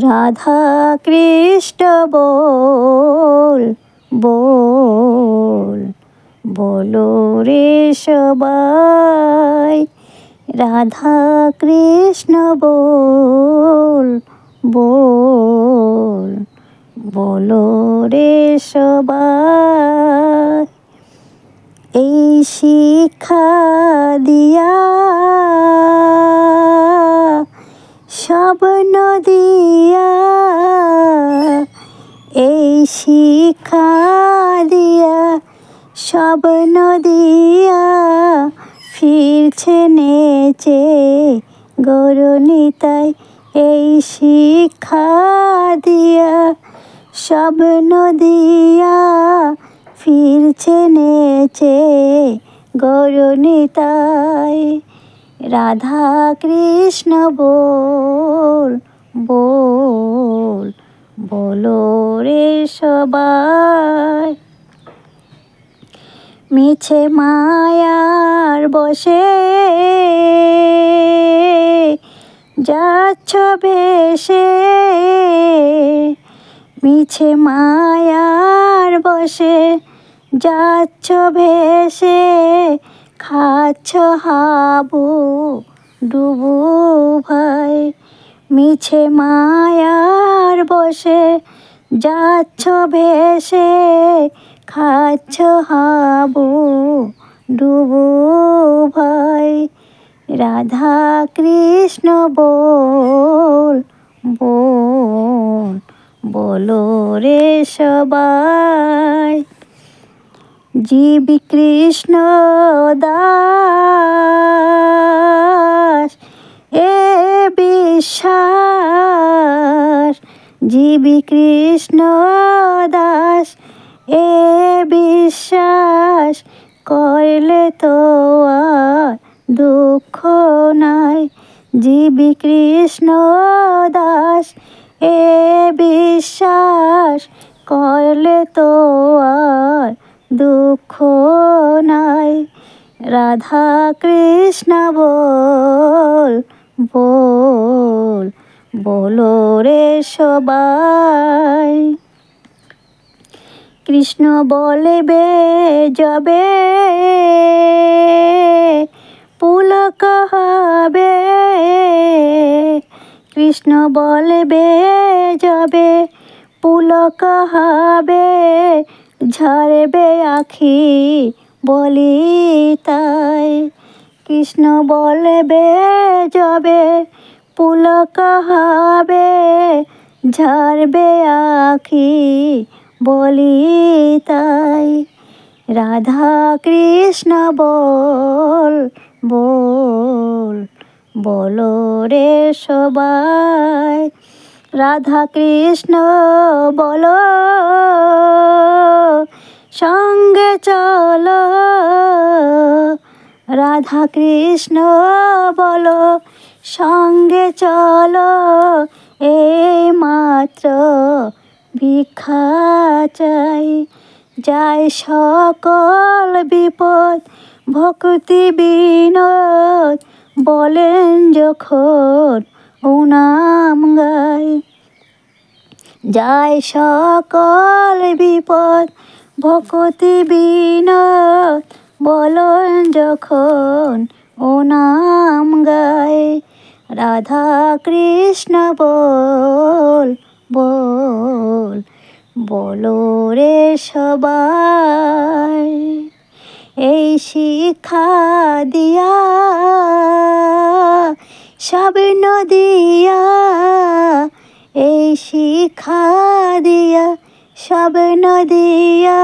রাধা কৃষ্ণ বল বল, বলো রে সবাই। রাধা কৃষ্ণ বল বল, বলো রে সবাই। এই শিক্ষা দিয়া স্বপ্ন দিয়া, এই শিক্ষা দিয়া স্বপ্ন দিয়া, ফিরছে নেচে গৌরনিতাই। এই শিক্ষা দিয়া স্বপ্ন দিয়া, ফিরছে নেচে গৌরনিতাই। রাধা কৃষ্ণ বল বল, বলো রে সবাই। মিছে মায়ার বশে যাচ্ছ ভেসে, মিছে মায়ার বশে যাচ্ছ ভেসে, খাচ্ছ হাবু ডুবু ভাই। মিছে মায়ার বশে যাচ্ছ ভেসে, খাচ্ছ হাবু ডুবু ভাই। রাধা কৃষ্ণ বল বল, বলো রে সবাই। জীব কৃষ্ণ দাস এ বিশ্বাস, জীব কৃষ্ণ দাস এ বিশ্বাস, করলে তো আর দুঃখ নাই। জীব কৃষ্ণ দাস এ বিশ্বাস, করলে তো আর দুঃখ নাই। রাধা কৃষ্ণ বল বল, বলো রে সবাই। কৃষ্ণ বলবে যবে পুলক হবে, কৃষ্ণ বলবে যবে পুলক হবে, ঝরবে আখি বলি তাই। কৃষ্ণ বলবে যবে পুলক হবে, ঝরবে আখি বলি তাই। রাধা কৃষ্ণ বল বল, বলো রে সবাই। রাধা কৃষ্ণ বলো, সঙ্গে চলো। রাধা কৃষ্ণ বলো, সঙ্গে চলো। এই মাত্র ভিক্ষা চাই, যায় সকল বিপদ ভক্তি বিনোদ, বলেন যখন ও নাম গাই। যায় সকল বিপদ ভক্তি বিনোদ, বলেন যখন ও নাম গাই। রাধা কৃষ্ণ বল বল, বলো রে সবাই। এই শিক্ষা দিয়া স্বপ্ন দিয়া, এই শিক্ষা দিয়া স্বপ্ন দিয়া।